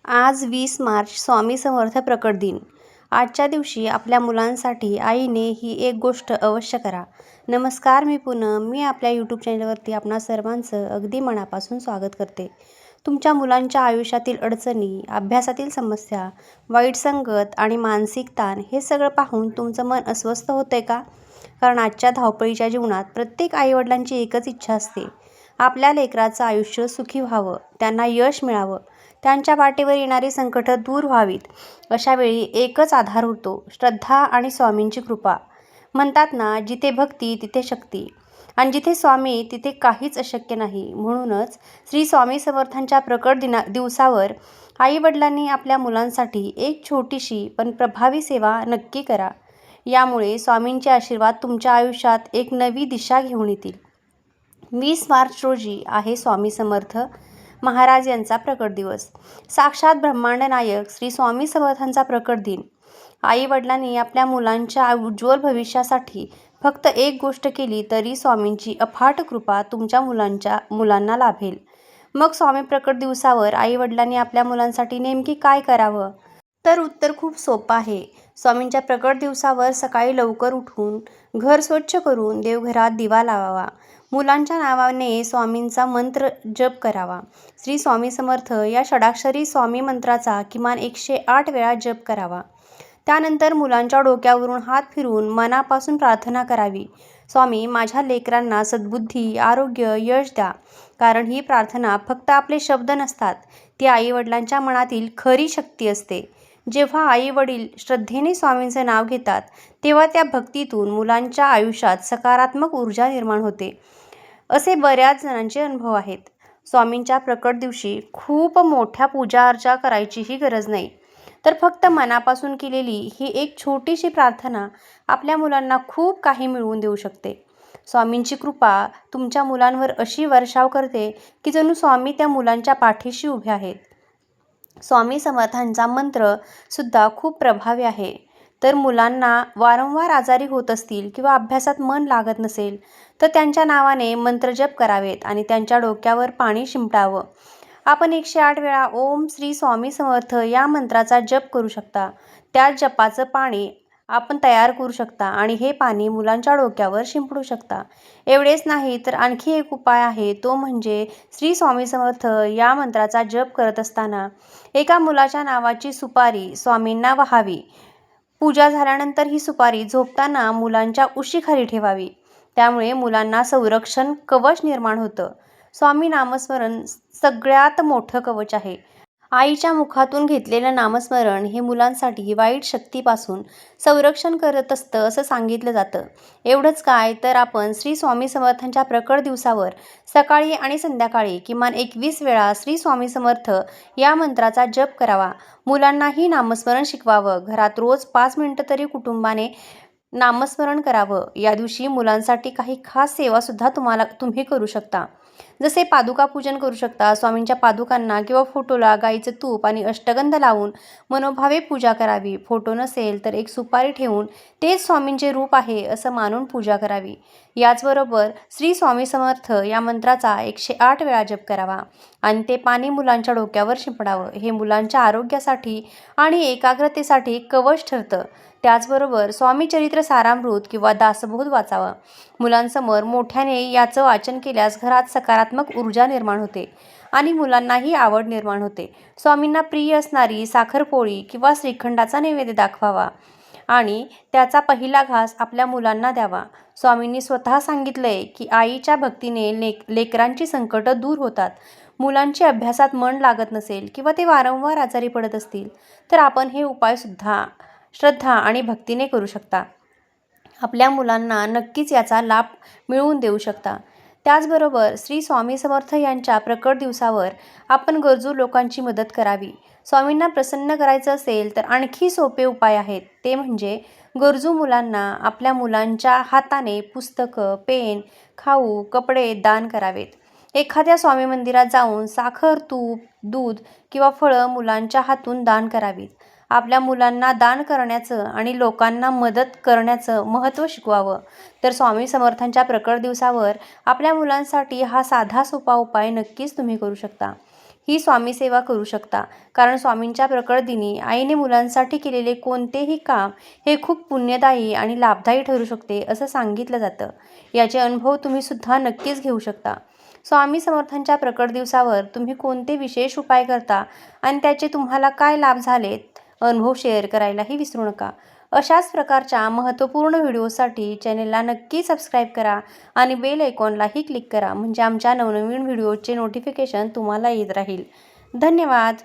आज 20 मार्च स्वामी समर्थ प्रकट दिन. आजच्या दिवशी आपल्या मुलांसाठी आईने ही एक गोष्ट अवश्य करा. नमस्कार, मी पूनम. मी आपल्या यूट्यूब चॅनलवरती आपणा सर्वांचं अगदी मनापासून स्वागत करते. तुमच्या मुलांच्या आयुष्यातील अडचणी, अभ्यासातील समस्या, वाईट संगत आणि मानसिक ताण हे सगळं पाहून तुमचं मन अस्वस्थ होतंय का? कारण आजच्या धावपळीच्या जीवनात प्रत्येक आईवडिलांची एकच इच्छा असते, आपल्या लेकराचं आयुष्य सुखी व्हावं, त्यांना यश मिळावं, त्यांच्या वाटेवर येणारी संकटं दूर व्हावीत. अशा वेळी एकच आधार उरतो, श्रद्धा आणि स्वामींची कृपा. म्हणतात ना, जिथे भक्ती तिथे शक्ती, आणि जिथे स्वामी तिथे काहीच अशक्य नाही. म्हणूनच श्री स्वामी समर्थांच्या प्रकट दिवसावर आईवडिलांनी आपल्या मुलांसाठी एक छोटीशी पण प्रभावी सेवा नक्की करा. यामुळे स्वामींचे आशीर्वाद तुमच्या आयुष्यात एक नवी दिशा घेऊन येतील. 20 मार्च रोजी आहे स्वामी समर्थ महाराज यांचा प्रकट दिवस. साक्षात ब्रह्मांड नायक श्री स्वामी समर्थांचा प्रकट दिन. आई वडिलांनी आपल्या मुलांच्या उज्ज्वल भविष्यासाठी फक्त एक गोष्ट केली तरी स्वामींची अफाट कृपा तुमच्या मुलांना लाभेल. मग स्वामी प्रकट दिवसावर आई वडिलांनी आपल्या मुलांसाठी नेमकी काय करावं? तर उत्तर खूप सोपं आहे. स्वामींच्या प्रकट दिवसावर सकाळी लवकर उठून घर स्वच्छ करून देवघरात दिवा लावावा. मुलांच्या नावाने स्वामींचा मंत्र जप करावा. श्री स्वामी समर्थ या षडाक्षरी स्वामी मंत्राचा किमान 108 वेळा जप करावा. त्यानंतर मुलांच्या डोक्यावरून हात फिरवून मनापासून प्रार्थना करावी. स्वामी, माझ्या लेकरांना सद्बुद्धी, आरोग्य, यश द्या. कारण ही प्रार्थना फक्त आपले शब्द नसतात, ती आईवडिलांच्या मनातील खरी शक्ती असते. जेव्हा आई वडील श्रद्धेने स्वामींचं नाव घेतात, तेव्हा त्या भक्तीतून मुलांच्या आयुष्यात सकारात्मक ऊर्जा निर्माण होते. असे बऱ्याच जणांचे अनुभव आहेत. स्वामींच्या प्रकट दिवशी खूप मोठ्या पूजाअर्चा करायचीही गरज नाही, तर फक्त मनापासून केलेली ही एक छोटीशी प्रार्थना आपल्या मुलांना खूप काही मिळवून देऊ शकते. स्वामींची कृपा तुमच्या मुलांवर अशी वर्षाव करते की जणू स्वामी त्या मुलांच्या पाठीशी उभे आहेत. स्वामी समर्थांचा मंत्र सुद्धा खूप प्रभावी आहे. तर मुलांना वारंवार आजारी होत असतील किंवा अभ्यासात मन लागत नसेल, तर त्यांच्या नावाने मंत्रजप करावेत आणि त्यांच्या डोक्यावर पाणी शिंपडावं. आपण 108 वेळा ओम श्री स्वामी समर्थ या मंत्राचा जप करू शकता. त्या जपाचं पाणी आपण तयार करू शकता आणि हे पाणी मुलांच्या डोक्यावर शिंपडू शकता. एवढेच नाही, तर आणखी एक उपाय आहे, तो म्हणजे श्री स्वामी समर्थ या मंत्राचा जप करत असताना एका मुलाच्या नावाची सुपारी स्वामींना वहावी. पूजा झाल्यानंतर ही सुपारी झोपताना मुलांच्या उशीखाली ठेवावी. त्यामुळे मुलांना संरक्षण कवच निर्माण होतं. स्वामी नामस्मरण सगळ्यात मोठं कवच आहे. आईच्या मुखातून घेतलेलं नामस्मरण हे मुलांसाठी वाईट शक्तीपासून संरक्षण करत असतं असं सांगितलं जातं. एवढंच काय, तर आपण श्री स्वामी समर्थांच्या प्रकट दिवसावर सकाळी आणि संध्याकाळी किमान 21 वेळा श्री स्वामी समर्थ या मंत्राचा जप करावा. मुलांनाही नामस्मरण शिकवावं. घरात रोज 5 मिनिटं तरी कुटुंबाने नामस्मरण करावं. या दिवशी मुलांसाठी काही खास सेवासुद्धा तुम्ही करू शकता. जसे पादुका पूजन करू शकता. स्वामींच्या पादुकांना किंवा फोटोला गाईचं तूप आणि अष्टगंध लावून मनोभावे पूजा करावी. फोटो नसेल तर एक सुपारी ठेवून तेच स्वामींचे रूप आहे असं मानून पूजा करावी. याचबरोबर श्री स्वामी समर्थ या मंत्राचा 108 वेळा जप करावा आणि ते पाणी मुलांच्या डोक्यावर शिंपडावं. हे मुलांच्या आरोग्यासाठी आणि एकाग्रतेसाठी कवच ठरतं. त्याचबरोबर स्वामी चरित्र सारामृत किंवा दासबोध वाचावा. मुलांसमोर मोठ्याने याचं वाचन केल्यास घरात सकारात्मक ऊर्जा निर्माण होते आणि मुलांनाही आवड निर्माण होते. स्वामींना प्रिय असणारी साखरपोळी किंवा श्रीखंडाचा नैवेद्य दाखवावा आणि त्याचा पहिला घास आपल्या मुलांना द्यावा. स्वामींनी स्वतः सांगितलंय की आईच्या भक्तीने लेकरांची संकटं दूर होतात. मुलांची अभ्यासात मन लागत नसेल किंवा ते वारंवार आजारी पडत असतील, तर आपण हे उपायसुद्धा श्रद्धा आणि भक्तीने करू शकता. आपल्या मुलांना नक्कीच याचा लाभ मिळवून देऊ शकता. त्याचबरोबर श्री स्वामी समर्थ यांच्या प्रकट दिवसावर आपण गरजू लोकांची मदत करावी. स्वामींना प्रसन्न करायचं असेल तर आणखी सोपे उपाय आहेत. ते म्हणजे गरजू मुलांना आपल्या मुलांच्या हाताने पुस्तकं, पेन, खाऊ, कपडे दान करावेत. एखाद्या स्वामी मंदिरात जाऊन साखर, तूप, दूध किंवा फळं मुलांच्या हातून दान करावीत. आपल्या मुलांना दान करण्याचं आणि लोकांना मदत करण्याचं महत्त्व शिकवावं. तर स्वामी समर्थांच्या प्रकट दिवसावर आपल्या मुलांसाठी हा साधा सोपा उपाय नक्कीच तुम्ही करू शकता. ही स्वामी सेवा करू शकता. कारण स्वामींच्या प्रकट दिनी आईने मुलांसाठी केलेले कोणतेही काम हे खूप पुण्यदायी आणि लाभदायी ठरू शकते असं सांगितलं जातं. याचे अनुभव तुम्ही सुद्धा नक्कीच घेऊ शकता. स्वामी समर्थांच्या प्रकट दिवसावर तुम्ही कोणते विशेष उपाय करता आणि त्याचे तुम्हाला काय लाभ झालेत, अनुभव शेअर करायलाही विसरू नका. अशाच प्रकारच्या महत्त्वपूर्ण व्हिडिओसाठी चॅनेलला नक्की सबस्क्राईब करा आणि बेल आयकॉनलाही क्लिक करा, म्हणजे आमच्या नवनवीन व्हिडिओचे नोटिफिकेशन तुम्हाला येत राहील. धन्यवाद.